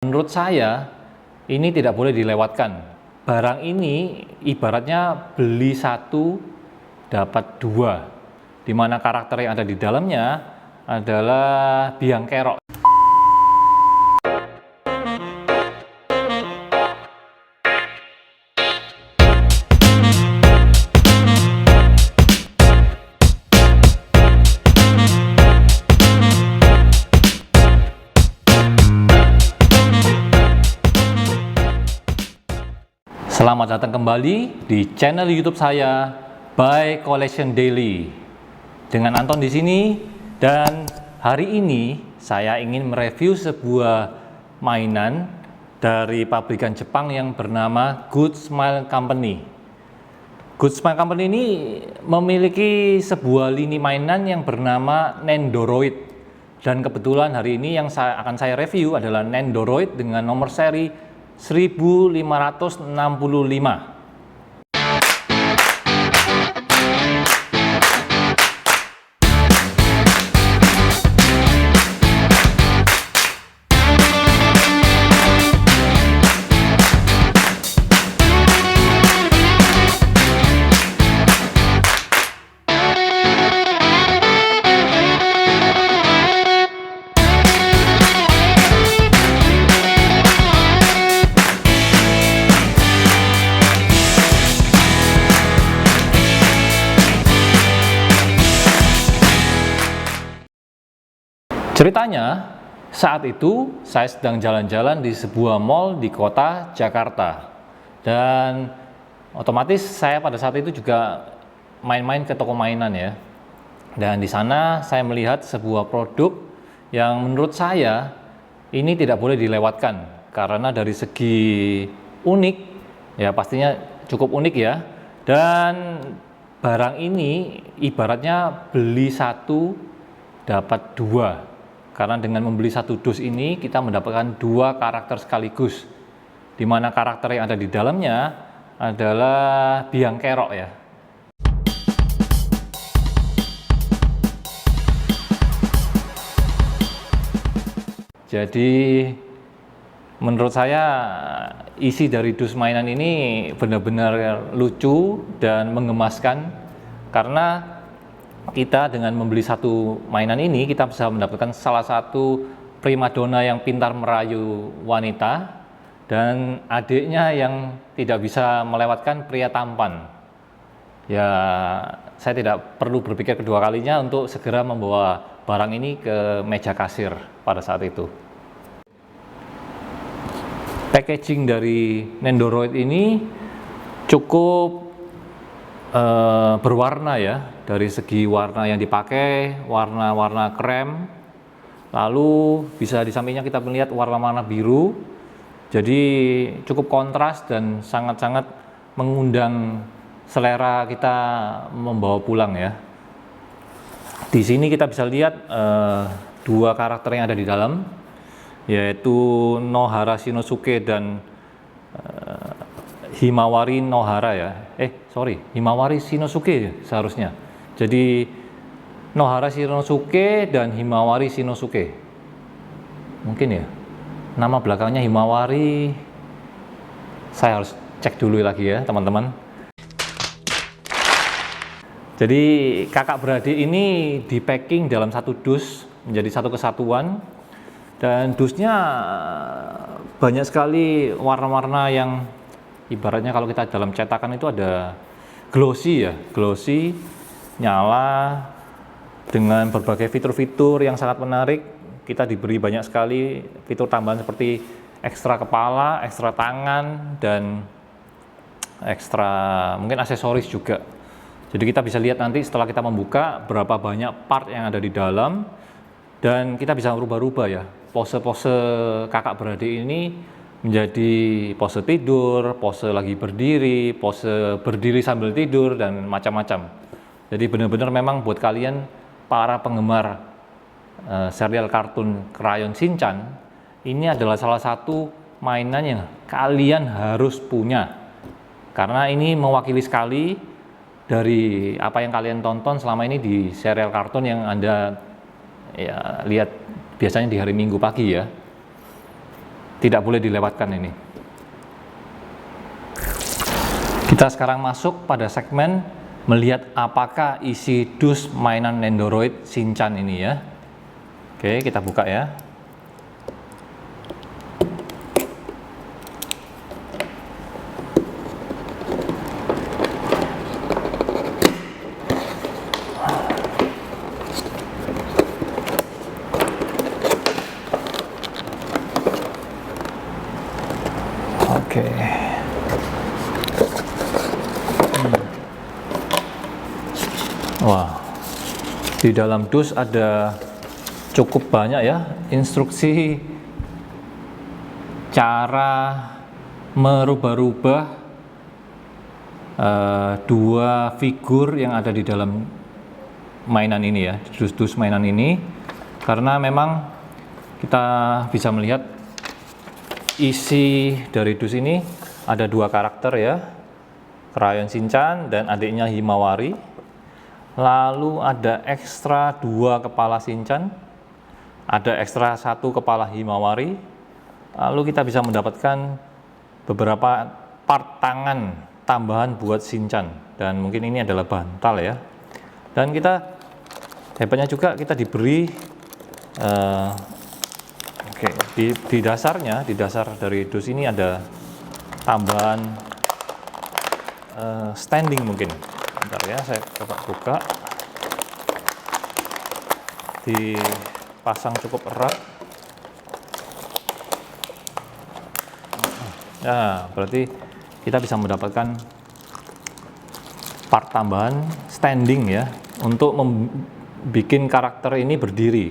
Menurut saya, ini tidak boleh dilewatkan. Barang ini ibaratnya beli satu dapat dua, di mana karakter yang ada di dalamnya adalah biang kerok. Selamat datang kembali di channel YouTube saya, By Collection Daily. Dengan Anton di sini, dan hari ini saya ingin mereview sebuah mainan dari pabrikan Jepang yang bernama Good Smile Company. Good Smile Company ini memiliki sebuah lini mainan yang bernama Nendoroid. Dan kebetulan hari ini yang akan saya review adalah Nendoroid dengan nomor seri 1565. Ceritanya, saat itu saya sedang jalan-jalan di sebuah mall di kota Jakarta, dan otomatis saya pada saat itu juga main-main ke toko mainan ya. Dan di sana saya melihat sebuah produk yang menurut saya ini tidak boleh dilewatkan karena dari segi unik, ya pastinya cukup unik ya. Dan barang ini ibaratnya beli satu dapat dua. Karena dengan membeli satu dus ini kita mendapatkan dua karakter sekaligus, di mana karakter yang ada di dalamnya adalah biang kerok ya. Jadi menurut saya isi dari dus mainan ini benar-benar lucu dan menggemaskan, karena kita dengan membeli satu mainan ini kita bisa mendapatkan salah satu primadona yang pintar merayu wanita dan adiknya yang tidak bisa melewatkan pria tampan. Ya, saya tidak perlu berpikir kedua kalinya untuk segera membawa barang ini ke meja kasir pada saat itu. Packaging dari Nendoroid ini cukup berwarna ya. Dari segi warna yang dipakai, warna-warna krem, lalu bisa di sampingnya kita melihat warna-warna biru. Jadi cukup kontras dan sangat-sangat mengundang selera kita membawa pulang ya. Di sini kita bisa lihat dua karakter yang ada di dalam, yaitu Nohara Shinosuke dan Himawari Nohara ya. Himawari Shinosuke seharusnya. Jadi Nohara Shinosuke dan Himawari Shinosuke. Mungkin ya. Nama belakangnya Himawari. Saya harus cek dulu lagi ya, teman-teman. Jadi kakak beradik ini di packing dalam satu dus menjadi satu kesatuan, dan dusnya banyak sekali warna-warna yang ibaratnya kalau kita dalam cetakan itu ada glossy ya, glossy, nyala, dengan berbagai fitur-fitur yang sangat menarik. Kita diberi banyak sekali fitur tambahan seperti ekstra kepala, ekstra tangan, dan ekstra mungkin aksesoris juga. Jadi kita bisa lihat nanti setelah kita membuka berapa banyak part yang ada di dalam, dan kita bisa merubah-rubah ya. Pose-pose kakak beradik ini menjadi pose tidur, pose lagi berdiri, pose berdiri sambil tidur, dan macam-macam. Jadi benar-benar memang buat kalian para penggemar serial kartun Crayon Shinchan, ini adalah salah satu mainan yang kalian harus punya, karena ini mewakili sekali dari apa yang kalian tonton selama ini di serial kartun yang Anda ya lihat biasanya di hari Minggu pagi ya. tidak boleh dilewatkan ini. Kita sekarang masuk pada segmen melihat apakah isi dus mainan Nendoroid Shinchan ini ya. Oke, kita buka ya. Oke. Wah, di dalam dus ada cukup banyak ya instruksi cara merubah-rubah dua figur yang ada di dalam mainan ini ya, dus-dus mainan ini, karena memang kita bisa melihat isi dari dus ini ada dua karakter ya, Crayon Shinchan dan adiknya Himawari. Lalu ada ekstra 2 kepala Shinchan, ada ekstra 1 kepala Himawari. Lalu kita bisa mendapatkan beberapa part tangan tambahan buat Shinchan, dan mungkin ini adalah bantal ya. Dan kita hebatnya juga kita diberi di dasarnya, di dasar dari dus ini ada tambahan standing mungkin. Bentar ya, saya coba buka. Dipasang cukup erat. Nah, berarti kita bisa mendapatkan part tambahan standing ya, untuk membuat karakter ini berdiri.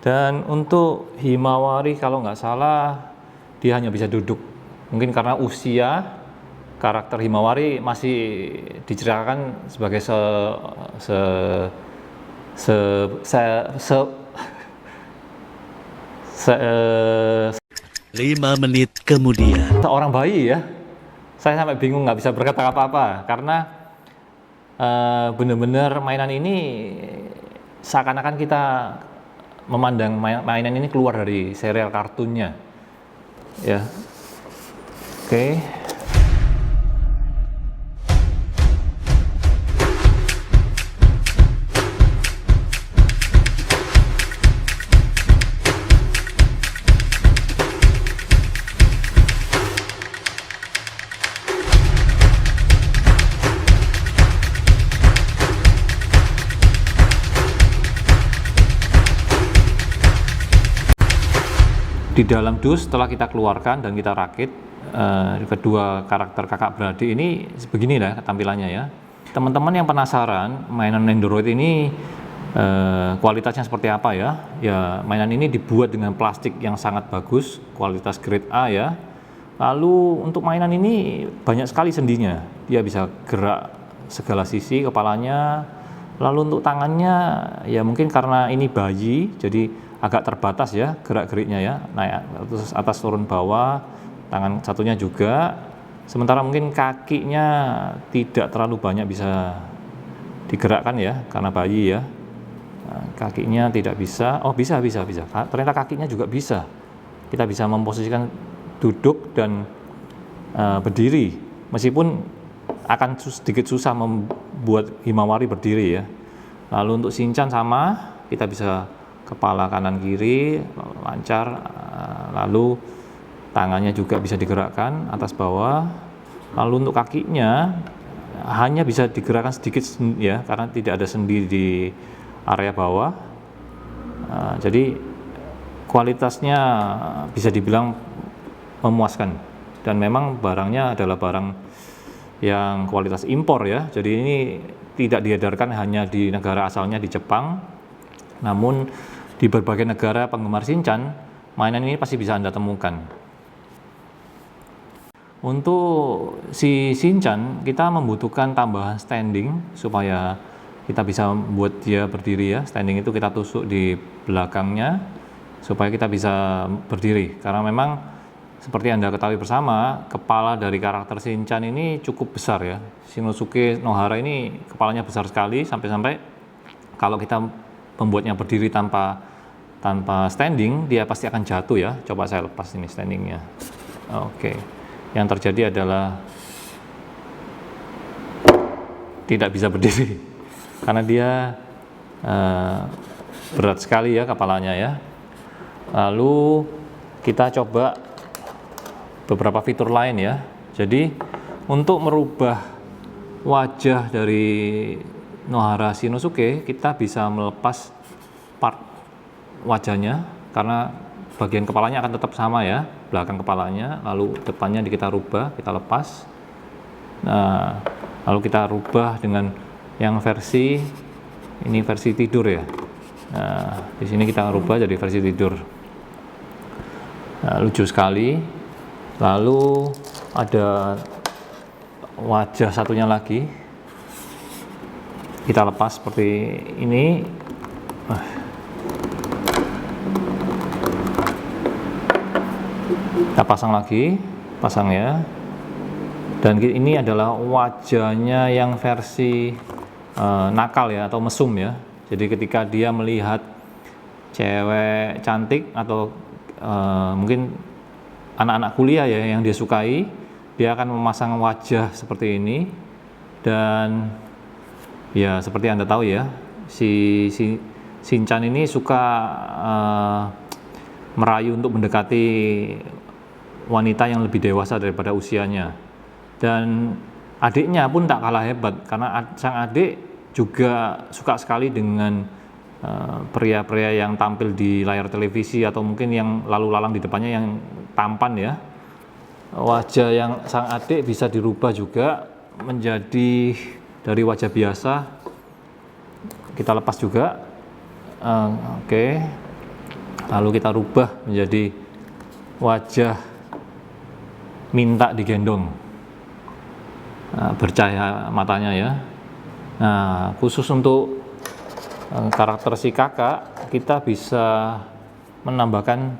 Dan untuk Himawari kalau nggak salah dia hanya bisa duduk. Mungkin karena usia, karakter Himawari masih diceritakan sebagai 5 menit kemudian. Seorang bayi ya. Saya sampai bingung nggak bisa berkata apa-apa karena benar-benar mainan ini seakan-akan kita memandang mainan ini keluar dari serial kartunnya ya. Oke. Di dalam dus setelah kita keluarkan dan kita rakit kedua karakter kakak beradik ini begini lah tampilannya ya. Teman-teman yang penasaran mainan Nendoroid ini kualitasnya seperti apa ya? Ya, mainan ini dibuat dengan plastik yang sangat bagus, kualitas grade A ya. Lalu untuk mainan ini banyak sekali sendinya. Dia bisa gerak segala sisi kepalanya. Lalu untuk tangannya ya mungkin karena ini bayi jadi agak terbatas ya gerak-geriknya ya, naik terus atas turun bawah, tangan satunya juga. Sementara mungkin kakinya tidak terlalu banyak bisa digerakkan ya karena bayi ya. Nah, kakinya tidak bisa. Oh, bisa. Ternyata kakinya juga bisa. Kita bisa memposisikan duduk dan berdiri, meskipun akan sedikit susah membuat Himawari berdiri ya. Lalu untuk Shinchan sama, kita bisa kepala kanan kiri lancar, lalu tangannya juga bisa digerakkan atas bawah. Lalu untuk kakinya hanya bisa digerakkan sedikit ya karena tidak ada sendi di area bawah. Jadi kualitasnya bisa dibilang memuaskan, dan memang barangnya adalah barang yang kualitas impor ya. Jadi ini tidak diedarkan hanya di negara asalnya di Jepang, namun di berbagai negara penggemar Shinchan, mainan ini pasti bisa Anda temukan. Untuk si Shinchan, kita membutuhkan tambahan standing supaya kita bisa membuat dia berdiri ya. Standing itu kita tusuk di belakangnya supaya kita bisa berdiri. Karena memang seperti Anda ketahui bersama, kepala dari karakter Shinchan ini cukup besar ya. Shinosuke Nohara ini kepalanya besar sekali, sampai-sampai kalau kita membuatnya berdiri tanpa tanpa standing, dia pasti akan jatuh ya. Coba saya lepas ini standingnya. Oke, yang terjadi adalah tidak bisa berdiri karena dia berat sekali ya kepalanya ya. Lalu kita coba beberapa fitur lain ya. Jadi untuk merubah wajah dari Nohara Shinosuke, kita bisa melepas part wajahnya karena bagian kepalanya akan tetap sama ya, belakang kepalanya, lalu depannya kita rubah, kita lepas. Nah, lalu kita rubah dengan yang versi ini, versi tidur ya. Nah, di sini kita rubah jadi versi tidur. Nah, lucu sekali. Lalu ada wajah satunya lagi, kita lepas seperti ini. Kita pasang lagi, pasang ya. Dan ini adalah wajahnya yang versi nakal ya, atau mesum ya. Jadi ketika dia melihat cewek cantik atau mungkin anak-anak kuliah ya yang dia sukai, dia akan memasang wajah seperti ini. Dan ya seperti Anda tahu ya, si Shinchan ini suka merayu untuk mendekati wanita yang lebih dewasa daripada usianya. Dan adiknya pun tak kalah hebat, karena sang adik juga suka sekali dengan pria-pria yang tampil di layar televisi atau mungkin yang lalu lalang di depannya yang tampan ya. Wajah yang sang adik bisa dirubah juga menjadi dari wajah biasa. Kita lepas juga. Oke. Lalu kita rubah menjadi wajah minta digendong, bercahaya matanya ya. Nah, khusus untuk karakter si kakak, kita bisa menambahkan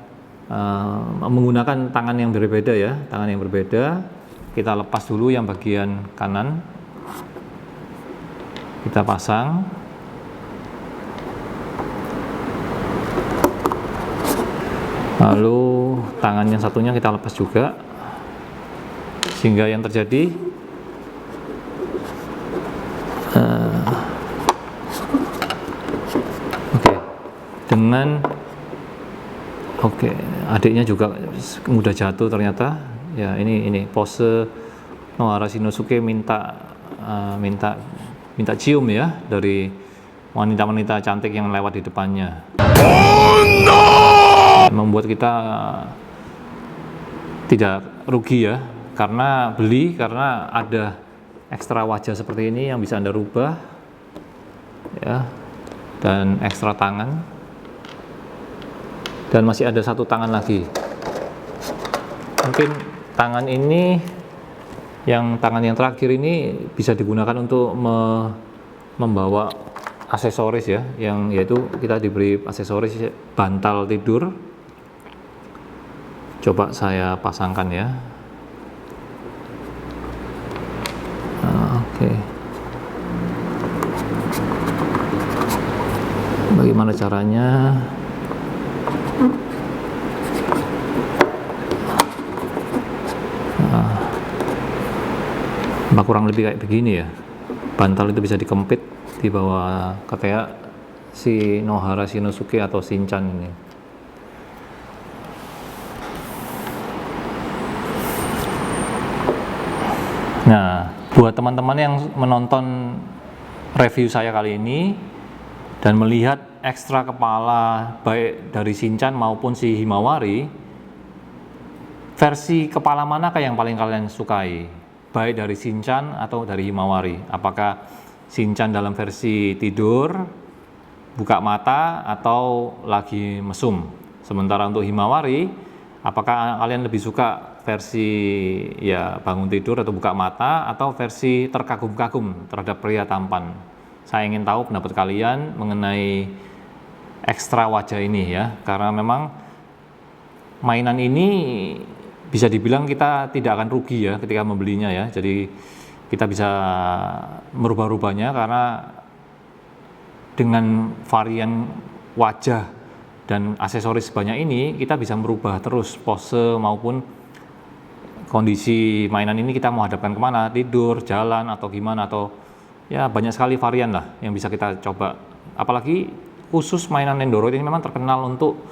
menggunakan tangan yang berbeda ya, tangan yang berbeda. Kita lepas dulu yang bagian kanan, kita pasang. Lalu tangan yang satunya kita lepas juga, sehingga yang terjadi dengan adiknya juga mudah jatuh ternyata ya. Ini pose Nohara Shinosuke minta cium ya dari wanita-wanita cantik yang lewat di depannya. Membuat kita tidak rugi ya, karena ada ekstra wajah seperti ini yang bisa Anda rubah ya, dan ekstra tangan, dan masih ada satu tangan lagi. Mungkin tangan ini, tangan yang terakhir ini bisa digunakan untuk membawa aksesoris ya, yang yaitu kita diberi aksesoris bantal tidur. Coba saya pasangkan ya. Oke. Bagaimana caranya? Kurang lebih kayak begini ya. Bantal itu bisa dikempit di bawah ketiak si Nohara Shinosuke atau Shinchan ini. Nah, buat teman-teman yang menonton review saya kali ini dan melihat ekstra kepala baik dari Shinchan maupun si Himawari, versi kepala manakah yang paling kalian sukai? Baik dari Shinchan atau dari Himawari? Apakah Shinchan dalam versi tidur, buka mata, atau lagi mesum? Sementara untuk Himawari, apakah kalian lebih suka versi ya bangun tidur atau buka mata, atau versi terkagum-kagum terhadap pria tampan? Saya ingin tahu pendapat kalian mengenai ekstra wajah ini ya, karena memang mainan ini bisa dibilang kita tidak akan rugi ya ketika membelinya ya. Jadi kita bisa merubah-rubahnya, karena dengan varian wajah Dan aksesoris sebanyak ini kita bisa merubah terus pose maupun kondisi mainan ini, kita mau hadapkan kemana, tidur, jalan, atau gimana, atau ya banyak sekali varian lah yang bisa kita coba. Apalagi khusus mainan Nendoroid ini memang terkenal untuk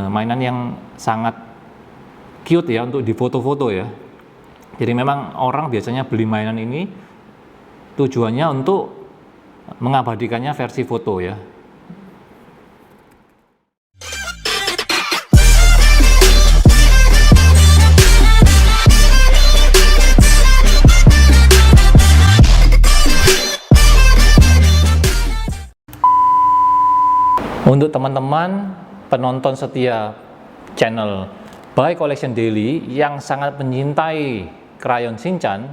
mainan yang sangat cute ya, untuk difoto-foto ya. Jadi memang orang biasanya beli mainan ini tujuannya untuk mengabadikannya versi foto ya. Untuk teman-teman penonton setia channel Buy Collection Daily yang sangat menyintai krayon Shinchan,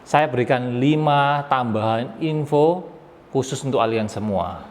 saya berikan 5 tambahan info khusus untuk kalian semua.